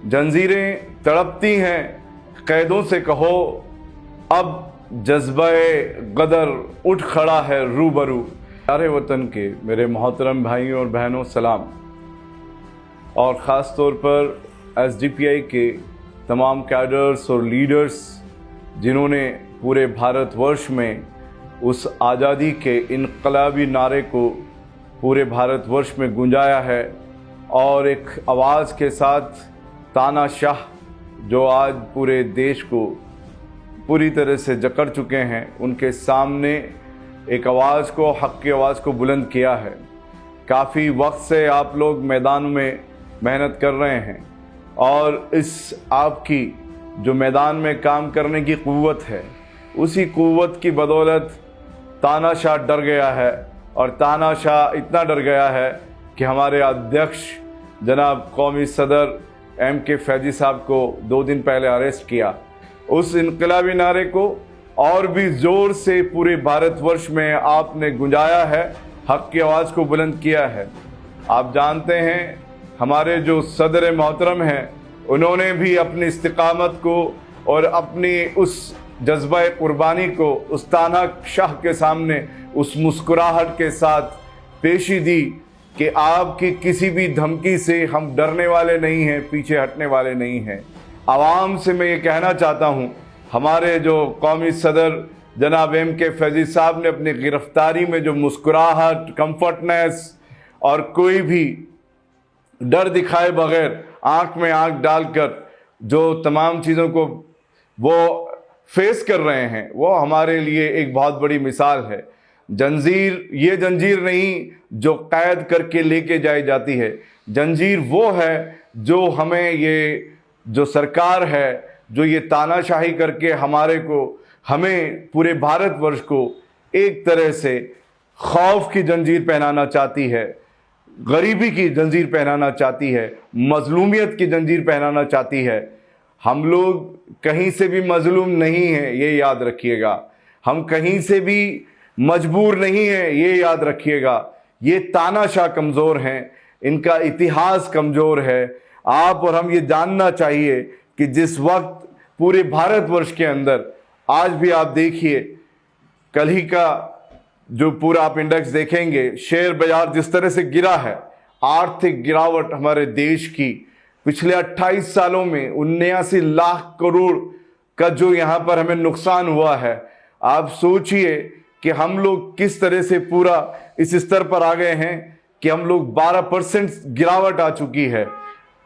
जंजीरें तड़पती हैं कैदों से कहो, अब जज्बे गदर उठ खड़ा है रूबरू। प्यारे वतन के मेरे मोहतरम भाइयों और बहनों सलाम, और ख़ास तौर पर एसडीपीआई के तमाम कैडर्स और लीडर्स जिन्होंने पूरे भारतवर्ष में उस आज़ादी के इनकलाबी नारे को पूरे भारतवर्ष में गूंजाया है, और एक आवाज़ के साथ तानाशाह जो आज पूरे देश को पूरी तरह से जकड़ चुके हैं, उनके सामने एक आवाज़ को, हक़ की आवाज़ को बुलंद किया है। काफ़ी वक्त से आप लोग मैदान में मेहनत कर रहे हैं, और इस आपकी जो मैदान में काम करने की क़ुव्वत है, उसी क़ुव्वत की बदौलत तानाशाह डर गया है। और तानाशाह इतना डर गया है कि हमारे अध्यक्ष जनाब कौमी सदर MK फैज़ी साहब को 2 दिन पहले अरेस्ट किया। उस इनकलाबी नारे को और भी ज़ोर से पूरे भारतवर्ष में आपने गुंजाया है, हक़ की आवाज़ को बुलंद किया है। आप जानते हैं हमारे जो सदर मोहतरम हैं, उन्होंने भी अपनी इस्तिकामत को और अपनी उस जज्बा कुर्बानी को उस तानाशाह के सामने उस मुस्कुराहट के साथ पेशी दी कि आपकी किसी भी धमकी से हम डरने वाले नहीं हैं, पीछे हटने वाले नहीं हैं। आवाम से मैं ये कहना चाहता हूँ, हमारे जो कौमी सदर जनाब MK फैज़ी साहब ने अपनी गिरफ्तारी में जो मुस्कुराहट, कंफर्टनेस और कोई भी डर दिखाए बगैर आंख में आंख डालकर जो तमाम चीज़ों को वो फेस कर रहे हैं, वो हमारे लिए एक बहुत बड़ी मिसाल है। जंजीर ये जंजीर नहीं जो कैद करके लेके जाई जाती है, जंजीर वो है जो हमें ये जो सरकार है, जो ये तानाशाही करके हमें पूरे भारतवर्ष को एक तरह से खौफ की जंजीर पहनाना चाहती है, गरीबी की जंजीर पहनाना चाहती है, मजलूमियत की जंजीर पहनाना चाहती है। हम लोग कहीं से भी मजलूम नहीं हैं, ये याद रखिएगा। हम कहीं से भी मजबूर नहीं हैं, ये याद रखिएगा। ये तानाशाह कमज़ोर हैं, इनका इतिहास कमज़ोर है। आप और हम ये जानना चाहिए कि जिस वक्त पूरे भारतवर्ष के अंदर, आज भी आप देखिए, कल ही का जो पूरा आप इंडेक्स देखेंगे, शेयर बाजार जिस तरह से गिरा है, आर्थिक गिरावट हमारे देश की पिछले 28 सालों में 79 लाख करोड़ का जो यहाँ पर हमें नुकसान हुआ है। आप सोचिए कि हम लोग किस तरह से पूरा इस स्तर पर आ गए हैं कि हम लोग 12% गिरावट आ चुकी है।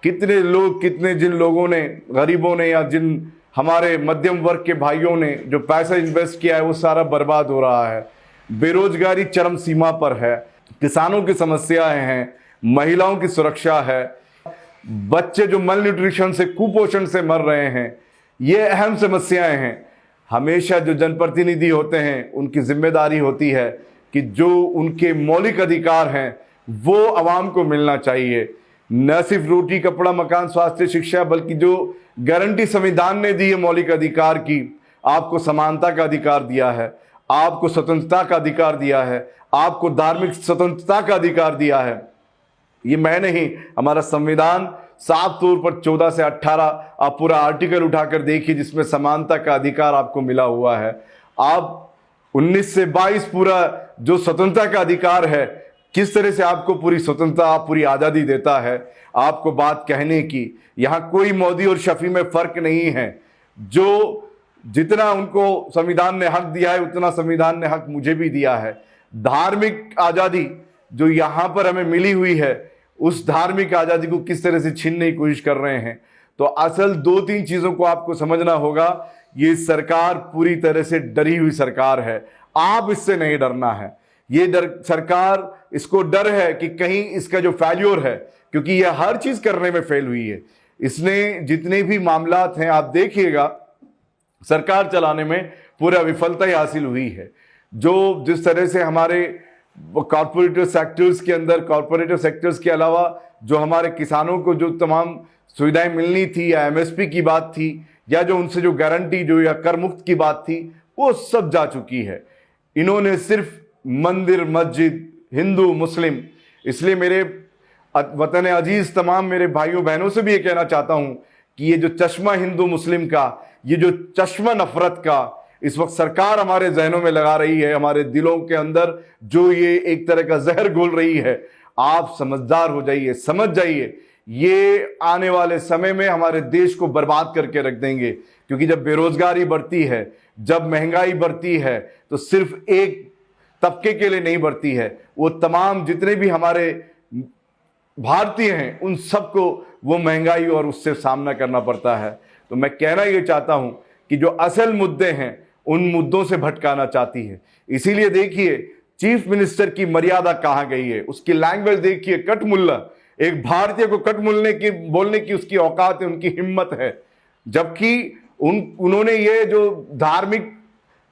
कितने लोग, जिन लोगों ने, गरीबों ने या जिन हमारे मध्यम वर्ग के भाइयों ने जो पैसा इन्वेस्ट किया है, वो सारा बर्बाद हो रहा है। बेरोजगारी चरम सीमा पर है, किसानों की समस्याएं हैं, महिलाओं की सुरक्षा है, बच्चे जो मल न्यूट्रिशन से, कुपोषण से मर रहे हैं, ये अहम समस्याएं हैं। हमेशा जो जनप्रतिनिधि होते हैं, उनकी जिम्मेदारी होती है कि जो उनके मौलिक अधिकार हैं वो आवाम को मिलना चाहिए। न सिर्फ रोटी, कपड़ा, मकान, स्वास्थ्य, शिक्षा, बल्कि जो गारंटी संविधान ने दी है मौलिक अधिकार की, आपको समानता का अधिकार दिया है, आपको स्वतंत्रता का अधिकार दिया है, आपको धार्मिक स्वतंत्रता का अधिकार दिया है। ये मैं नहीं, हमारा संविधान साफ तौर पर 14 से 18 आप पूरा आर्टिकल उठाकर देखिए जिसमें समानता का अधिकार आपको मिला हुआ है। आप 19 से 22 पूरा जो स्वतंत्रता का अधिकार है, किस तरह से आपको पूरी स्वतंत्रता, पूरी आज़ादी देता है आपको बात कहने की। यहाँ कोई मोदी और शफी में फ़र्क नहीं है। जो जितना उनको संविधान ने हक दिया है, उतना संविधान ने हक मुझे भी दिया है। धार्मिक आज़ादी जो यहाँ पर हमें मिली हुई है, उस धार्मिक आज़ादी को किस तरह से छीनने की कोशिश कर रहे हैं। तो असल 2-3 चीज़ों को आपको समझना होगा। ये सरकार पूरी तरह से डरी हुई सरकार है, आप इससे नहीं डरना है। ये सरकार, इसको डर है कि कहीं इसका जो फेल्योर है, क्योंकि ये हर चीज़ करने में फेल हुई है। इसने जितने भी मामलात हैं, आप देखिएगा, सरकार चलाने में पूरा विफलता ही हासिल हुई है। जो जिस तरह से हमारे कॉर्पोरेटिव सेक्टर्स के अंदर, कॉर्पोरेटिव सेक्टर्स के अलावा जो हमारे किसानों को जो तमाम सुविधाएं मिलनी थी, या MSP की बात थी, या जो उनसे जो गारंटी जो या कर मुक्त की बात थी, वो सब जा चुकी है। इन्होंने सिर्फ मंदिर, मस्जिद, हिंदू, मुस्लिम, इसलिए मेरे वतन अजीज तमाम मेरे भाइयों बहनों से भी ये कहना चाहता हूं कि ये जो चश्मा हिंदू मुस्लिम का, ये जो चश्मा नफरत का इस वक्त सरकार हमारे जहनों में लगा रही है, हमारे दिलों के अंदर जो ये एक तरह का जहर घोल रही है, आप समझदार हो जाइए, समझ जाइए, ये आने वाले समय में हमारे देश को बर्बाद करके रख देंगे। क्योंकि जब बेरोजगारी बढ़ती है, जब महंगाई बढ़ती है, तो सिर्फ एक तबके के लिए नहीं बढ़ती है, वो तमाम जितने भी हमारे भारतीय हैं उन सबको वो महंगाई और उससे सामना करना पड़ता है। तो मैं कहना ये चाहता हूं कि जो असल मुद्दे हैं उन मुद्दों से भटकाना चाहती है। इसीलिए देखिए चीफ मिनिस्टर की मर्यादा कहां गई है, उसकी लैंग्वेज देखिए, कट मुल्ला। एक भारतीय को कट बोलने की उसकी औकात है, उनकी हिम्मत है। जबकि उन्होंने ये जो धार्मिक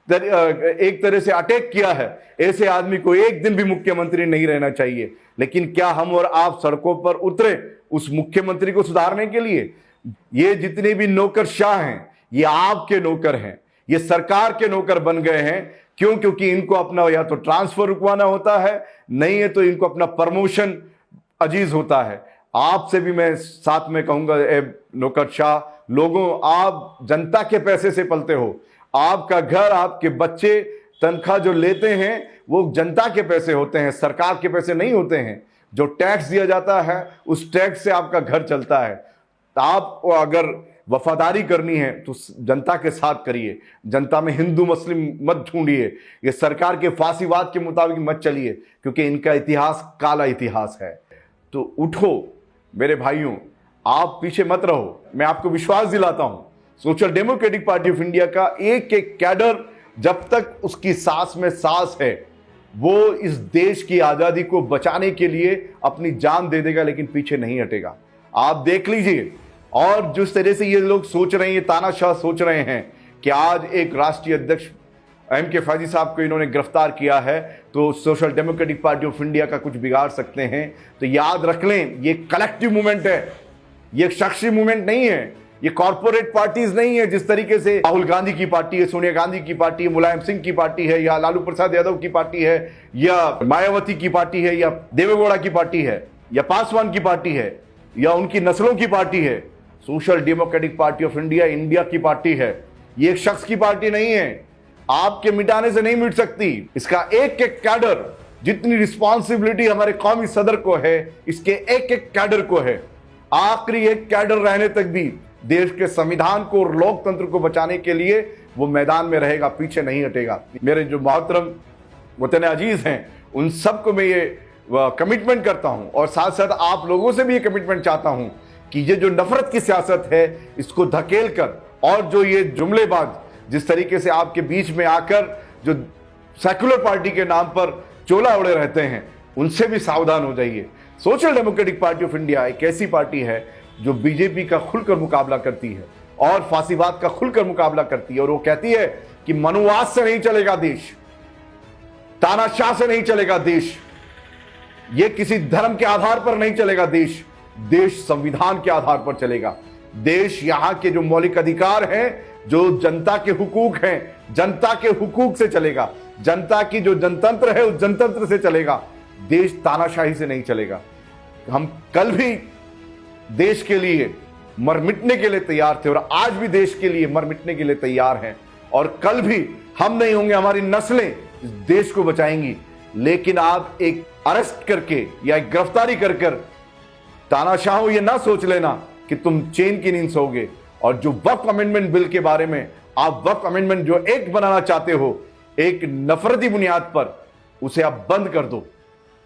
एक तरह से अटैक किया है, ऐसे आदमी को एक दिन भी मुख्यमंत्री नहीं रहना चाहिए। लेकिन क्या हम और आप सड़कों पर उतरे उस मुख्यमंत्री को सुधारने के लिए? ये जितने भी नौकरशाह हैं ये आपके नौकर हैं, ये सरकार के नौकर बन गए हैं। क्यों? क्योंकि इनको अपना या तो ट्रांसफर रुकवाना होता है, नहीं है तो इनको अपना प्रमोशन अजीज होता है। आपसे भी मैं साथ में कहूंगा, नौकरशाह लोगों, आप जनता के पैसे से पलते हो। आपका घर, आपके बच्चे तनख्वाह जो लेते हैं वो जनता के पैसे होते हैं, सरकार के पैसे नहीं होते हैं। जो टैक्स दिया जाता है उस टैक्स से आपका घर चलता है। तो आप अगर वफादारी करनी है तो जनता के साथ करिए, जनता में हिंदू मुस्लिम मत ढूंढिए, ये सरकार के फांसीवाद के मुताबिक मत चलिए, क्योंकि इनका इतिहास काला इतिहास है। तो उठो मेरे भाइयों, आप पीछे मत रहो। मैं आपको विश्वास दिलाता हूं, social democratic party of India का एक एक कैडर जब तक उसकी सांस में सांस है वो इस देश की आजादी को बचाने के लिए अपनी जान दे देगा, लेकिन पीछे नहीं हटेगा। आप देख लीजिए। और जिस तरह से ये लोग सोच रहे हैं, ये तानाशाह सोच रहे हैं कि आज एक राष्ट्रीय अध्यक्ष M.K. फैजी साहब को इन्होंने गिरफ्तार किया है तो social democratic party of India का कुछ बिगाड़ सकते हैं, तो याद रख लें ये कलेक्टिव मूवमेंट है, ये शख्सी मूवमेंट नहीं है, ये कॉर्पोरेट पार्टीज नहीं है। जिस तरीके से राहुल गांधी की पार्टी है, सोनिया गांधी की पार्टी है, मुलायम सिंह की पार्टी है, या लालू प्रसाद यादव की पार्टी है, या मायावती की पार्टी है, या देवेगौड़ा की पार्टी है, या पासवान की पार्टी है, या उनकी नस्लों की पार्टी है। Social democratic party of India India की पार्टी है, ये एक शख्स की पार्टी नहीं है। आपके मिटाने से नहीं मिट सकती। इसका एक एक कैडर, जितनी रिस्पॉन्सिबिलिटी हमारे कौमी सदर को है, इसके एक एक कैडर को है। आखिरी एक कैडर रहने तक भी देश के संविधान को और लोकतंत्र को बचाने के लिए वो मैदान में रहेगा, पीछे नहीं हटेगा। मेरे जो मोहतरम वतन अजीज हैं उन सबको मैं ये कमिटमेंट करता हूं, और साथ साथ आप लोगों से भी ये कमिटमेंट चाहता हूं कि ये जो नफरत की सियासत है इसको धकेल कर, और जो ये जुमलेबाज जिस तरीके से आपके बीच में आकर जो सेकुलर पार्टी के नाम पर चोला ओढ़े रहते हैं, उनसे भी सावधान हो जाइए। Social democratic party of India एक ऐसी पार्टी है जो बीजेपी का खुलकर मुकाबला करती है और फांसीवाद का खुलकर मुकाबला करती है, और वो कहती है कि मनुवाद से नहीं चलेगा देश, तानाशाह से नहीं चलेगा देश, ये किसी धर्म के आधार पर नहीं चलेगा देश, देश संविधान के आधार पर चलेगा। देश यहां के जो मौलिक अधिकार हैं, जो जनता के हुकूक हैं, जनता के हुकूक से चलेगा। जनता की जो जनतंत्र है उस जनतंत्र से चलेगा। देश तानाशाही से नहीं चलेगा। हम कल भी देश के लिए मर मिटने के लिए तैयार थे और आज भी देश के लिए मर मिटने के लिए तैयार हैं, और कल भी हम नहीं होंगे, हमारी नस्लें इस देश को बचाएंगी। लेकिन आप एक अरेस्ट करके या एक गिरफ्तारी कर तानाशाहों ये ना सोच लेना कि तुम चैन की नींद सोओगे। और जो वक्फ अमेंडमेंट बिल के बारे में आप वक्फ अमेंडमेंट जो एक बनाना चाहते हो एक नफरती बुनियाद पर, उसे आप बंद कर दो।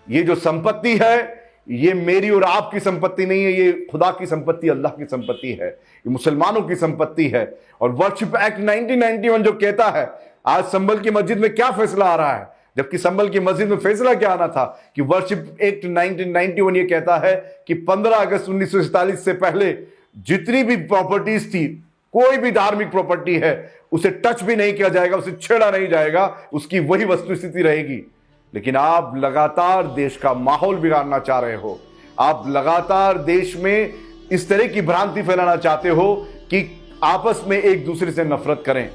ये जो संपत्ति है ये मेरी और आपकी संपत्ति नहीं है, ये खुदा की संपत्ति, अल्लाह की संपत्ति है, ये मुसलमानों की संपत्ति है। और वर्शिप एक्ट 1991 जो कहता है, आज संभल की मस्जिद में क्या फैसला आ रहा है, जबकि संभल की मस्जिद में फैसला क्या आना था कि वर्शिप एक्ट 1991 ये कहता है कि 15 अगस्त 1947 से पहले जितनी भी प्रॉपर्टीज थी, कोई भी धार्मिक प्रॉपर्टी है, उसे टच भी नहीं किया जाएगा, उसे छेड़ा नहीं जाएगा, उसकी वही वस्तुस्थिति रहेगी। लेकिन आप लगातार देश का माहौल बिगाड़ना चाह रहे हो, आप लगातार देश में इस तरह की भ्रांति फैलाना चाहते हो कि आपस में एक दूसरे से नफरत करें।